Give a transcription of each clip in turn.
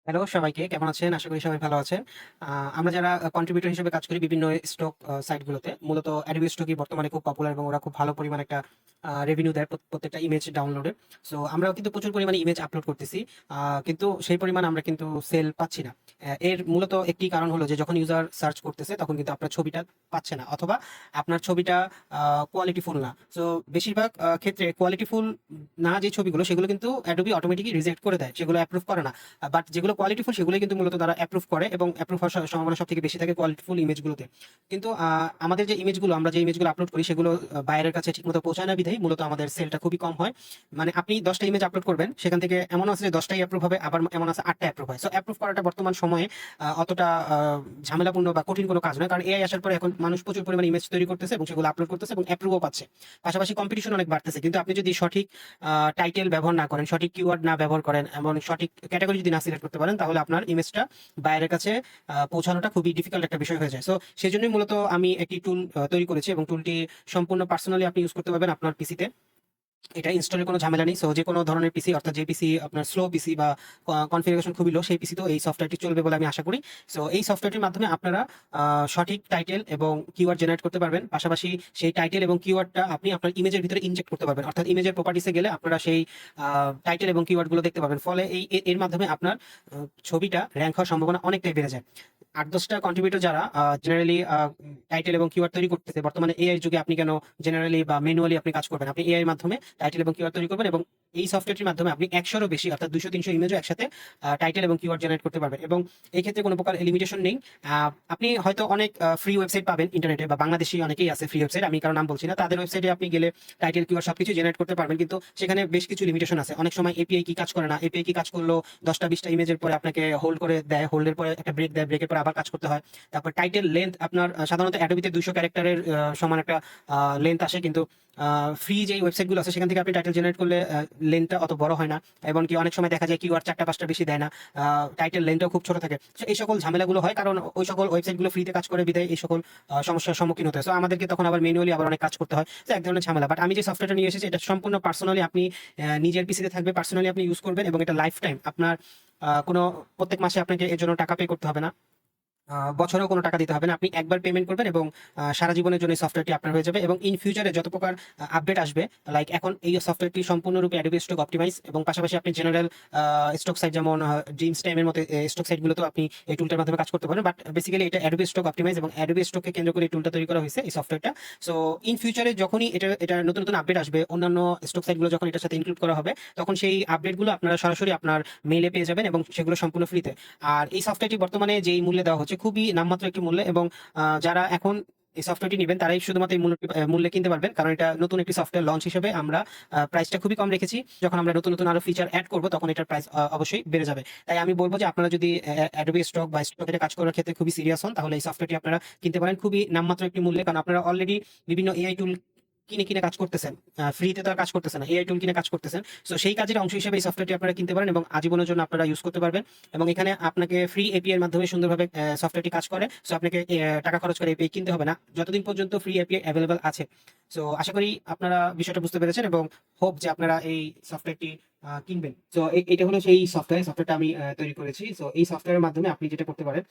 Hello সবাইকে, কেমন আছেন? আশা করি সবাই ভালো আছেন। আমরা যারা কন্ট্রিবিউটর হিসেবে কাজ করি বিভিন্ন স্টক সাইটগুলোতে, মূলত Adobe স্টকই বর্তমানে খুব পপুলার এবং ওরা খুব ভালো পরিমাণে একটা রেভিনিউ দেয় প্রত্যেকটা ইমেজ ডাউনলোডে। সো আমরাও কিন্তু প্রচুর পরিমাণে ইমেজ আপলোড করতেছি। কিন্তু সেই পরিমাণ আমরা কিন্তু সেল পাচ্ছি না। এর মূলত একটি কারণ হলো যে যখন ইউজার সার্চ করতেছে তখন কিন্তু আপনার ছবিটা পাচ্ছে না, অথবা আপনার ছবিটা কোয়ালিটিফুল না। সো বেশিরভাগ ক্ষেত্রে কোয়ালিটিফুল না যে ছবিগুলো, সেগুলো কিন্তু Adobe অটোমেটিকই রিজেক্ট করে দেয়, সেগুলো অ্যাপ্রুভ করে না। বাট যেগুলো কোয়ালিটিফুল সেগুলো কিন্তু মূলত তারা অ্যাপ্রুভ করে, এবং অ্যাপ্রুভ হওয়ার সম্ভাবনা সব থেকে বেশি থাকে কোয়ালিটিফুল ইমেজগুলোতে। কিন্তু আমাদের যে ইমেজগুলো, আমরা যে ইমেজগুলো আপলোড করি সেগুলো বাইরের কাছে ঠিকমতো পৌঁছায় না, বিধায় মূলত আমাদের সেলটা খুবই কম হয়। মানে আপনি 10টা ইমেজ আপলোড করবেন, সেখান থেকে এমন আছে যে 10টাই অ্যাপ্রুভ হবে, আবার এমন আছে 8টা অ্যাপ্রুভ হয়। সো অ্যাপ্রুভ করাটা বর্তমান সময়ে অতটা ঝামেলাপূর্ণ বা কঠিন কোনো কাজ নয়, কারণ এআই আসার পরে এখন মানুষ প্রচুর পরিমাণে ইমেজ তৈরি করতেছে এবং সেগুলো আপলোড করতেছে এবং অ্যাপ্রুভও পাচ্ছে। পাশাপাশি কম্পিটিশন অনেক বাড়তেছে, কিন্তু আপনি যদি সঠিক টাইটেল ব্যবহার না করেন, সঠিক কিওয়ার্ড না ব্যবহার করেন এবং সঠিক ক্যাটাগরি যদি না সিলেক্ট করতে পারেন, তাহলে আপনার ইমেজটা বাইরের কাছে পৌঁছানোটা খুবই ডিফিকাল্ট একটা বিষয় হয়ে যায়। সো সেই জন্যই মূলত আমি একটি টুল তৈরি করেছি, এবং টুলটি সম্পূর্ণ পার্সোনালি আপনি ইউজ করতে পারবেন আপনার পিসিতে। এটা ইনস্টলের কোনো ঝামেলা নেই। সো যে কোনো ধরনের পিসি, অর্থাৎ যে পিসি আপনার স্লো পিসি বা কনফিগারেশন খুবই লো, সেই পিসিতেও এই সফটওয়্যারটি চলবে বলে আমি আশা করি। সো এই সফটওয়্যারটির মাধ্যমে আপনারা সঠিক টাইটেল এবং কিওয়ার্ড জেনারেট করতে পারবেন। পাশাপাশি সেই টাইটেল এবং কিওয়ার্ডটা আপনি আপনার ইমেজের ভিতরে ইনজেক্ট করতে পারবেন, অর্থাৎ ইমেজের প্রপার্টিসে গেলে আপনারা সেই টাইটেল এবং কিওয়ার্ডগুলো দেখতে পাবেন। ফলে এর মাধ্যমে আপনার ছবিটা র্যাঙ্ক হওয়ার সম্ভাবনা অনেকটাই বেড়ে যায়। ৮-১০টা কন্ট্রিবিউটর যারা জেনারেলি টাইটেল এবং কিওয়ার্ড তৈরি করতেছে, বর্তমানে এআই যুগে আপনি কেন জেনারেলি বা ম্যানুয়ালি আপনি কাজ করবেন? আপনি এআই এর মাধ্যমে টাইটেল এবং কিওয়ার্ড তৈরি করবেন, এবং এই সফটওয়্যারটির মাধ্যমে আপনি ১০০ বেশি, অর্থাৎ ২০০-৩০০ ইমেজও একসাথে টাইটেল এবং কিওয়ার্ড জেনারেট করতে পারবেন, এবং এই ক্ষেত্রে কোনো প্রকার লিমিটেশন নেই। আপনি হয়তো অনেক ফ্রি ওয়েবসাইট পাবেন ইন্টারনেটে, বা বাংলাদেশি অনেকেই আছে ফ্রি ওয়েবসাইট, আমি কারো নাম বলছি না। তাদের ওয়েবসাইটে আপনি গেলে টাইটেল কিওয়ার্ড সবকিছু জেনারেট করতে পারবেন, কিন্তু সেখানে বেশ কিছু লিমিটেশন আছে। অনেক সময় এপিআই কি কাজ করে না, এপিআই কি কাজ করলেও ১০টা-২০টা ইমেজের পরে আপনাকে হোল্ড করে দেয়, হোল্ডের পরে একটা ব্রেক দেয়, ব্রেকের পরে আবার কাজ করতে হয়। তারপর টাইটেল লেন্থ আপনার সাধারণত অ্যাডোবিতে ২০০ ক্যারেক্টারের সমান একটা লেন্থ আসে, কিন্তু ফ্রি যেই ওয়েবসাইটগুলো আছে সেখান থেকে আপনি টাইটেল জেনারেট করলে লেন্থটা অত বড় হয় না, এবং কি অনেক সময় দেখা যায় কিওয়ার্ড ৪টা-৫টা বেশি দেয় না, টাইটেল লেন্থটাও খুব ছোট থাকে। সো এই সকল ঝামেলাগুলো হয়, কারণ ওই সকল ওয়েবসাইটগুলো ফ্রিতে কাজ করে, বিধায় এই সকল সমস্যার সম্মুখীন হতে হয়। সো আমাদেরকে তখন আবার ম্যানুয়ালি আবার অনেক কাজ করতে হয়। তো এক ধরনের ঝামেলা। বাট আমি যে সফটওয়্যারটা নিয়ে এসেছি এটা সম্পূর্ণ পার্সোনালি আপনি নিজের পিসিতে থাকবে, পার্সোনালি আপনি ইউজ করবেন, এবং এটা লাইফ টাইম আপনার কোনো প্রত্যেক মাসে আপনাকে এর জন্য টাকা পে করতে হবে না। বছরেও কোনো টাকা দিতে হবে না। আপনি একবার পেমেন্ট করবেন এবং সারা জীবনের জন্য এই সফটওয়্যারটি আপনার হয়ে যাবে, এবং ইন ফিউচারে যত প্রকার আপডেট আসবে, লাইক এখন এই সফটওয়্যারটি সম্পূর্ণরূপে Adobe স্টক অপটিমাইজ, এবং পাশাপাশি আপনি জেনারেল স্টক সাইট যেমন ড্রিমস টাইমের মতো স্টক সাইটগুলোতেও আপনি এই টুলটার মাধ্যমে কাজ করতে পারেন। বাট বেসিক্যালি এটা Adobe স্টক অপটিমাইজ এবং Adobe স্টককে কেন্দ্র করে এই টুলটা তৈরি করা হয়েছে, এই সফটওয়্যারটা। সো ইন ফিউচারে যখনই এটা নতুন নতুন আপডেট আসবে, অন্যান্য স্টক সাইটগুলো যখন এটার সাথে ইনক্লুড করা হবে, তখন সেই আপডেটগুলো আপনারা সরাসরি আপনার মেইলে পেয়ে যাবেন, এবং সেগুলো সম্পূর্ণ ফ্রিতে। আর এই সফটওয়্যারটি বর্তমানে যেই মূল্যে দেওয়া হচ্ছে, খুবই নামমাত্র একটি মূল্যে, এবং যারা এখন এই সফটওয়্যারটি নিবেন তারাই শুধুমাত্র এই মূল্যে কিনতে পারবেন, কারণ এটা নতুন একটি সফটওয়্যার লঞ্চ হিসেবে আমরা প্রাইসটা খুবই কম রেখেছি। যখন আমরা নতুন নতুন আরো ফিচার অ্যাড করব, তখন এটার প্রাইস অবশ্যই বেড়ে যাবে। তাই আমি বলবো যে আপনারা যদি অ্যাডোবি স্টক বা স্টকের কাজ করার ক্ষেত্রে খুবই সিরিয়াস হন, তাহলে এই সফটওয়্যারটি আপনারা কিনতে পারেন খুবই নামমাত্র একটি মূল্যে, কারণ আপনারা অলরেডি বিভিন্ন এআই টুল কিনে কিনে কাজ করতেছেন। ফ্রিতে তো আর কাজ করতেছেন না, এআই টুল কিনে কাজ করতেছেন। সো সেই কাজের অংশ হিসেবে এই সফটওয়্যারটি আপনারা কিনতে পারেন, এবং আজীবনের জন্য আপনারা ইউজ করতে পারবেন। এবং এখানে আপনাকে ফ্রি এপিআই এর মাধ্যমে সুন্দরভাবে সফটওয়্যারটি কাজ করে। সো আপনাকে টাকা খরচ করে এপিআই কিনতে হবে না, যতদিন পর্যন্ত ফ্রি এপিআই অ্যাভেলেবল আছে। সো আশা করি আপনারা বিষয়টা বুঝতে পেরেছেন, এবং হোপ যে আপনারা এই সফটওয়্যারটি কিনবেন। সো এটা হলো সেই সফটওয়্যারটা আমি তৈরি করেছি। সো এই সফটওয়্যারের মাধ্যমে আপনি যেটা করতে পারেন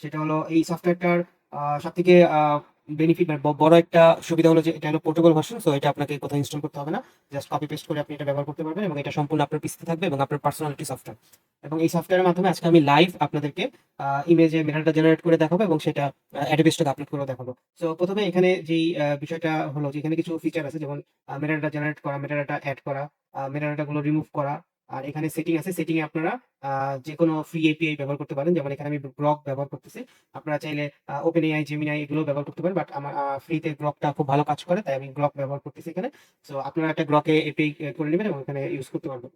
সেটা হলো, এই সফটওয়্যারটার সব থেকে বেনিফিট মানে বড় একটা সুবিধা হলো যে এটা হলো পোর্টেবল ভার্সন। সো এটা আপনাকে কোথাও ইনস্টল করতে হবে না, জাস্ট কপি পেস্ট করে আপনি এটা ব্যবহার করতে পারবেন, এবং এটা সম্পূর্ণ আপনার পিসিতে থাকবে এবং আপনার পার্সোনালিটি সফটওয়্যার। এবং এই সফটওয়্যারের মাধ্যমে আজকে আমি লাইভ আপনাদেরকে ইমেজে মেটাডাটা জেনারেট করে দেখাবো, এবং সেটা অ্যাডোবি স্টক আপলোড করে দেখাবো। সো প্রথমে এখানে যেই বিষয়টা হলো যে এখানে কিছু ফিচার আছে, যেমন মেটাডাটা জেনারেট করা, মেটাডাটা অ্যাড করা, মেটাডাটা গুলো রিমুভ করা। আর এখানে সেটিং আছে, সেটিং এ আপনারা যে কোনো ফ্রি এপিআই ব্যবহার করতে পারেন, যেমন এখানে আমি গ্রক ব্যবহার করতেছি। আপনারা চাইলে ওপেন এআই, জেমিনাই এগুলো ব্যবহার করতে পারেন, বাট আমার ফ্রিতে গ্রকটা খুব ভালো কাজ করে, তাই আমি গ্রক ব্যবহার করতেছি এখানে। সো আপনারা একটা গ্রকে এপিআই করে নেবেন এবং এখানে ইউজ করতে পারবেন।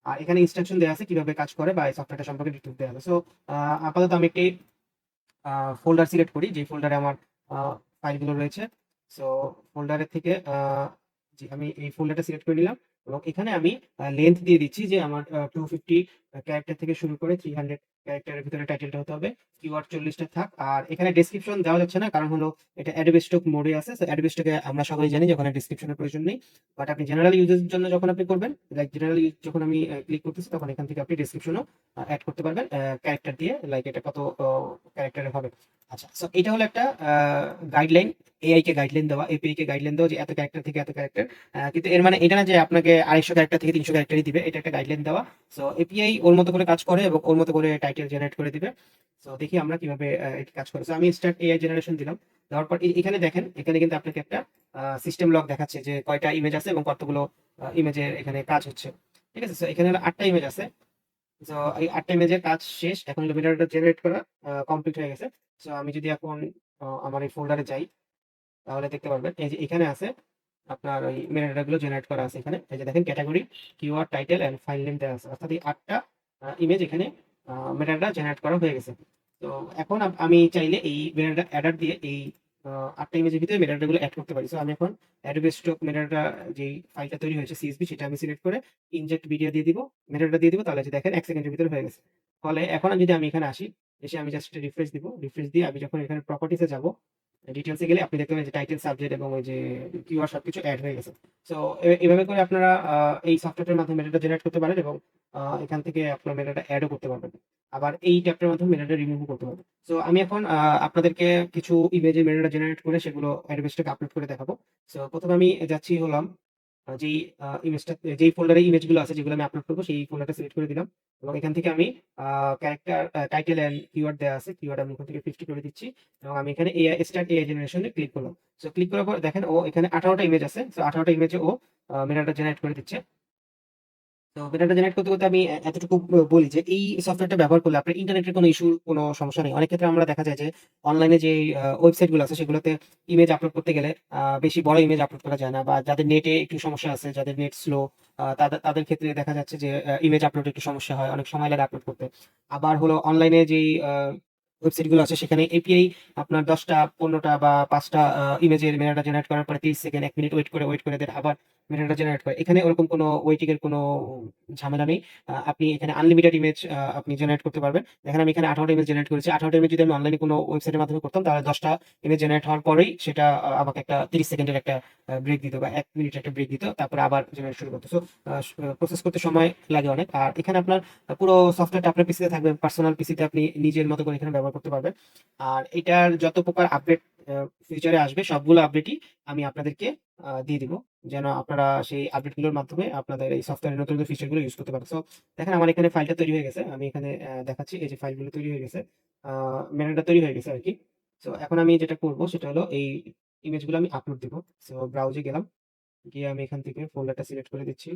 আর এখানে ইনস্ট্রাকশন দেওয়া আছে কিভাবে কাজ করে, বা এই সফটওয়্যারটা সম্পর্কে ডিটেইলস দেওয়া আছে। সো আপাতত আমি একটি ফোল্ডার সিলেক্ট করি, যে ফোল্ডারে আমার ফাইলগুলো রয়েছে। সো ফোল্ডারের থেকে জি আমি এই ফোল্ডারটা সিলেক্ট করে নিলাম। এবং এখানে আমি লেন্থ দিয়ে দিচ্ছি যে আমার 250 ক্যারেক্টার থেকে শুরু করে 300 ক্যারেক্টারের ভিতরে টাইটেলটা হতে হবে। কিওয়ার্ড 40 টা থাক। আর এখানে ডেসক্রিপশন দেওয়া যাচ্ছে না, কারণ হলো এটা অ্যাডোবে স্টক মোডে আছে। সো অ্যাডোবে স্টকে আমরা সবাই জানি যে ওখানে ডেসক্রিপশনের প্রয়োজন নেই। বাট আপনি জেনারেল ইউজের জন্য যখন আপনি করবেন, লাইক জেনারেল ইউজ যখন আমি ক্লিক করতেছি, তখন এখান থেকে আপনি ডেসক্রিপশনও এড করতে পারবেন ক্যারেক্টার দিয়ে, লাইক এটা কত ক্যারেক্টারের হবে। আচ্ছা, সো এটা হলো একটা গাইডলাইন, এআই কে গাইডলাইন দেওয়া, এপিআই কে গাইডলাইন দেওয়া যে এত ক্যারেক্টার থেকে এত ক্যারেক্টার। কিন্তু এর মানে এটা না যে আপনাকে 250 ক্যারেক্টার থেকে 300 ক্যারেক্টারই দিবে, এটা একটা গাইডলাইন দেওয়া। সো এপিআই ওর মতো করে কাজ করে এবং ওর মতো করে টাইটেল জেনারেট করে দিবে। সো দেখি আমরা কিভাবে এটি কাজ করে। সো আমি স্টার্ট এআই জেনারেশন দিলাম। দেওয়ার পর এখানে দেখেন, এখানে কিন্তু আপনাকে একটা সিস্টেম লগ দেখাচ্ছে যে কয়টা ইমেজ আছে এবং কতগুলো ইমেজের এখানে কাজ হচ্ছে। ঠিক আছে, সো এখানে হলো 8টা ইমেজ আছে। সো এই 8টা ইমেজের কাজ শেষ, এখন হলো মেটাডাটা জেনারেট করা কমপ্লিট হয়ে গেছে। সো আমি যদি এখন আমার এই ফোল্ডারে যাই, তাহলে দেখতে পারবেন এই যে এখানে আছে আপনার ওই মেটা গুলো জেনারেট করা আছে এখানে। এই যে দেখেন category, keyword, title and file name দেওয়া আছে। অর্থাৎ এই 8টা ইমেজ এখানে মেটাডাটা জেনারেট করা হয়ে গেছে। তো এখন আমি চাইলে এই মেটাডাটা অ্যাডার দিয়ে এই 8টা ইমেজের ভিতরে মেটাডাটা গুলো অ্যাড করতে পারি। সো আমি এখন অ্যাডোবে স্টক মেটাডাটা যেই ফাইলটা তৈরি হয়েছে সিএসভি, সেটা আমি সিলেক্ট করে ইনজেক্ট ভিডিও দিয়ে দিব, মেটাডাটা দিয়ে দিব। তাহলে যে দেখেন 1 সেকেন্ডের ভিতরে হয়ে গেছে। ফলে এখন যদি আমি এখানে আসি, এসে আমি জাস্ট রিফ্রেশ দিব। রিফ্রেশ দিয়ে আমি যখন এখানে প্রপার্টিসে যাব, ডিটেইলসে গেলে আপনি দেখতে পাবেন যে টাইটেল, সাবজেক্ট এবং ওই যে কিওয়ার্ড সবকিছু এড হয়ে গেছে। সো এভাবে করে আপনারা এই সফটওয়্যারটার মাধ্যমে মেটাডাটা জেনারেট করতে পারেন এবং এখান থেকে আপনার মেটাডাটা এডও করতে পারবেন। আবার এই ট্যাবটার মাধ্যমে মেটাডাটা রিমুভও করতে পারবেন। সো আমি এখন আপনাদেরকে কিছু ইমেজের মেটাডাটা জেনারেট করে সেগুলো অ্যাডোবে স্টকে আপলোড করে দেখাবো। সো প্রথমে আমি যাচ্ছি হলাম যেই ইমেজটা, যেই ফোল্ডারে ইমেজগুলো আছে যেগুলো আমি আপলোড করব, সেই ফোল্ডারটা সিলেক্ট করে দিলাম। এবং এখান থেকে আমি ক্যারেক্টার, টাইটেল এন্ড কিওয়ার্ড দেওয়া আছে। কিওয়ার্ড আমি এখান থেকে 50 করে দিচ্ছি এবং আমি এখানে এআই স্টার্ট এআই জেনারেশন এ ক্লিক করলাম। সো ক্লিক করার পর দেখেন ও এখানে 18টা ইমেজ আছে। সো 18টা ইমেজে ও মেটাডাটা জেনারেট করে দিচ্ছে। তো মেটাডাটা জেনারেট করতে, করতে আমি এতটুকু বলি যে এই সফটওয়্যারটা ব্যবহার করলে আপনার ইন্টারনেটের কোনো ইস্যুর কোনো সমস্যা নেই। অনেক ক্ষেত্রে আমরা দেখা যায় যে অনলাইনে যে ওয়েবসাইট গুলো আছে সেগুলোতে ইমেজ আপলোড করতে গেলে বেশি বড় ইমেজ আপলোড করা যায় না, বা যাদের নেটে একটু সমস্যা আছে, যাদের নেট স্লো, তাদের তাদের ক্ষেত্রে দেখা যাচ্ছে যে ইমেজ আপলোডে একটু সমস্যা হয়, অনেক সময় লাগে আপলোড করতে। আবার হলো অনলাইনে যেই ওয়েবসাইট গুলো আছে সেখানে এপিআই আপনার 10টা 15টা বা 5টা ইমেজের মেটাডাটা জেনারেট করার পরে 30 সেকেন্ড 1 মিনিট ওয়েট করে দেন আবার মেটাডাটা জেনারেট করে। এখানে ওরকম কোনো ওয়েটিং এর কোনো ঝামেলা নেই। আপনি এখানে আনলিমিটেড ইমেজ আপনি জেনারেট করতে পারবেন। দেখেন আমি এখানে 18টা ইমেজ জেনারেট করেছি। 18টা ইমেজ যদি আমি অনলাইনে কোনো ওয়েবসাইটের মাধ্যমে করতাম, তাহলে 10টা ইমেজ জেনারেট হওয়ার পরেই সেটা আমাকে একটা 30 সেকেন্ডের একটা ব্রেক দিত বা 1 মিনিটের একটা ব্রেক দিত। তারপরে আবার জেনারেট শুরু করত। সো প্রসেস করতে সময় লাগে অনেক। আর এখানে আপনার পুরো সফটওয়্যারটা আপনার পিসিতে থাকবে। পার্সোনাল পিসিতে আপনি নিজের মতো করে এখানে ব্যবহার করতে পারবেন। আর এটার যত প্রকার আপডেট ফিউচারে আসবে, সবগুলো আপডেটই আমি আপনাদেরকে দিয়ে দিব, যেন আপনারা সেই আপডেটগুলোর মাধ্যমে আপনাদের এই সফটওয়্যারের নতুন নতুন ফিচারগুলো ইউজ করতে পারেন। সো দেখেন আমার এখানে ফাইলটা তৈরি হয়ে গেছে। আমি এখানে দেখাচ্ছি এই যে ফাইলগুলো তৈরি হয়ে গেছে। মেনুটা তৈরি হয়ে গেছে আরকি। সো এখন আমি যেটা করব সেটা হলো এই ইমেজগুলো আমি আপলোড দিব। সো ব্রাউজে গেলাম। গিয়ে আমি এখান থেকে ফোল্ডারটা সিলেক্ট করে দিচ্ছি।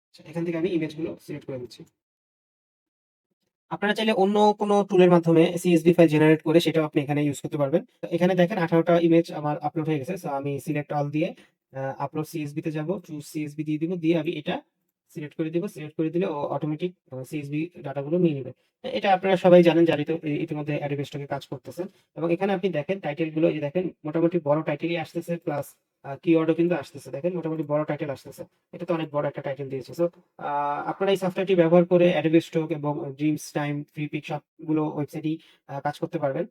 আচ্ছা, এখান থেকে আমি ইমেজগুলো সিলেক্ট করে দিচ্ছি। আপনারা চাইলে অন্য কোনো টুলের মাধ্যমে CSV ফাইল জেনারেট করে সেটাও আপনি এখানে ইউজ করতে পারবেন। তো এখানে দেখেন 18টা ইমেজ আমার আপলোড হয়ে গেছে। সো আমি সিলেক্ট অল দিয়ে আপলোড CSV তে যাব। চুজ CSV দিয়ে দিব। দিয়ে আমি এটা সিলেক্ট করে দিব। সিলেক্ট করে দিলে ও অটোমেটিক CSV ডাটাগুলো নিয়ে নিবে। এটা আপনারা সবাই জানেন, যারা ইতিমধ্যে Adobe Stock এ কাজ করতেছেন। এবং এখানে আপনি দেখেন টাইটেল গুলো, এই যে দেখেন মোটামুটি বড় টাইটেলই আসতেছে, প্লাস কিওয়ার্ডও কিন্তু আসতেছে। দেখেন মোটামুটি বড় টাইটেল আসতেছে। এটা তো অনেক বড় একটা টাইটেল দিয়েছে। সো আপনারা এই সফটওয়্যারটি ব্যবহার করে Adobe Stock এবং Dreams Time, Freepik সবগুলো ওয়েবসাইটেই কাজ করতে পারবেন।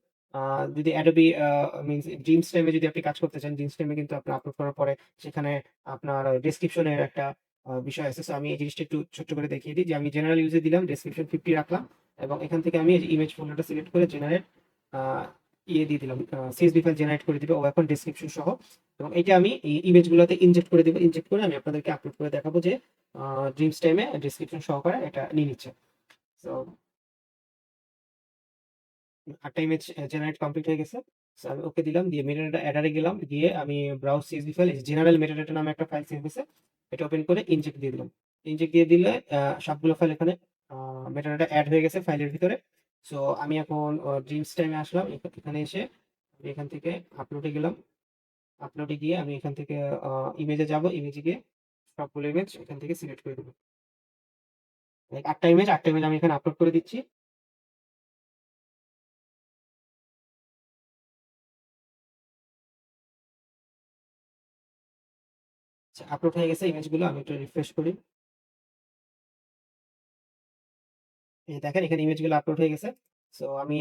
যদি Adobe মিনস Dreams Time এ যদি আপনি কাজ করতে চান, Dreams Time এ কিন্তু আপনি আপলোড করার পরে সেখানে আপনার ডেসক্রিপশন এর একটা বিষয় আছে। সো আমি এই জিনিসটা একটু ছোট্ট করে দেখিয়ে দিই যে আমি জেনারেল ইউজে দিলাম, ডেসক্রিপশন 50 রাখলাম এবং এখান থেকে আমি এই যে ইমেজ ফোল্ডারটা সিলেক্ট করে জেনারেট আ ইয়ে দিয়ে দিলাম। CSV ফাইল জেনারেট করে দিবে ও এখন ডেসক্রিপশন সহ। এবং এইটা আমি এই ইমেজগুলোতে ইনজেক্ট করে দিব। ইনজেক্ট করে আমি আপনাদেরকে আপলোড করে দেখাবো যে ড্রিমস টাইমে ডেসক্রিপশন সহকারে এটা নিয়ে নিচ্ছে। সো 8টা ইমেজ জেনারেট কমপ্লিট হয়ে গেছে। সো আমি ওকে দিলাম, দিয়ে মেটাডাটা এডারে গেলাম, গিয়ে আমি browse CSV file, general metadata নামে একটা ফাইল সেভ হয়েছে, এটা ওপেন করে ইনজেক্ট দিয়ে দিলাম। ইনজেক্ট দিয়ে দিলে সবগুলো ফাইল এখানে মেটাডাটা এড হয়ে গেছে ফাইলের ভিতরে। সো আমি এখন ড্রিমস টাইমে আসলাম। এখানে এসে আমি এখান থেকে আপলোডে গেলাম। আপলোডে গিয়ে আমি এখান থেকে ইমেজে যাব। ইমেজে গিয়ে সবগুলো ইমেজ এখান থেকে সিলেক্ট করে দেব। 8টা ইমেজ আমি এখানে আপলোড করে দিচ্ছি। আপলোড হয়ে গেছে ইমেজগুলো। আমি একটু রিফ্রেশ করি। এই যে দেখেন এখানে ইমেজগুলো আপলোড হয়ে গেছে। সো আমি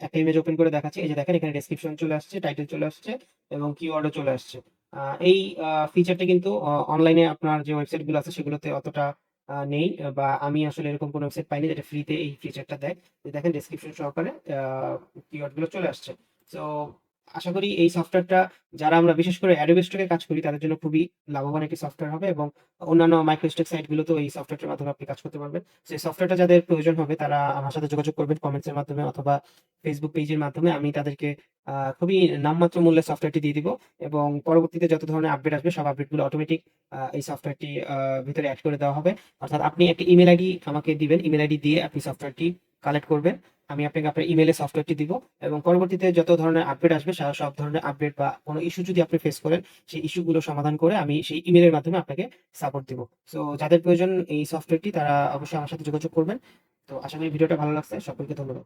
একটা ইমেজ ওপেন করে দেখাচ্ছি। এই যে দেখেন এখানে ডেসক্রিপশন চলে আসছে, টাইটেল চলে আসছে এবং কিওয়ার্ডও চলে আসছে। এই ফিচারটা কিন্তু অনলাইনে আপনার যে ওয়েবসাইট গুলো আছে সেগুলোতে অতটা নেই, বা আমি আসলে এরকম কোনো ওয়েবসাইট পাইনি যেটা ফ্রিতে এই ফিচারটা দেয়। যে দেখেন ডেসক্রিপশন সহকারে কিওয়ার্ড গুলো চলে আসছে। সো আশা করি এই সফটওয়্যারটা যারা আমরা বিশেষ করে অ্যাডোবি স্টকে কাজ করি তাদের জন্য খুবই লাভবান একটি সফটওয়্যার হবে, এবং অন্যান্য মাইক্রোস্টেক সাইট গুলোতেও এই সফটওয়্যারটার মাধ্যমে আপনি কাজ করতে পারবেন। সেই সফটওয়্যারটা যাদের প্রয়োজন হবে তারা আমার সাথে যোগাযোগ করবেন কমেন্টস এর মাধ্যমে অথবা ফেসবুক পেজের মাধ্যমে। আমি তাদেরকে খুবই নামমাত্র মূল্যে সফটওয়্যারটি দিয়ে দিব, এবং পরবর্তীতে যত ধরনের আপডেট আসবে সব আপডেটগুলো অটোমেটিক এই সফটওয়্যারটি ভিতরে অ্যাড করে দেওয়া হবে। অর্থাৎ আপনি একটা ইমেল আইডি আমাকে দিবেন, ইমেল আইডি দিয়ে আপনি সফটওয়্যারটি কালেক্ট করবেন। আমি আপনাকে আপনার ইমেলে সফটওয়্যারটি দিব, এবং পরবর্তীতে যত ধরনের আপডেট আসবে সব ধরনের আপডেট বা কোনো ইস্যু যদি আপনি ফেস করেন সেই ইস্যুগুলো সমাধান করে আমি সেই ইমেলের মাধ্যমে আপনাকে সাপোর্ট দিব। সো যাদের প্রয়োজন এই সফটওয়্যারটি তারা অবশ্যই আমার সাথে যোগাযোগ করবেন। তো আশা করি ভিডিওটা ভালো লাগছে। সকলকে ধন্যবাদ।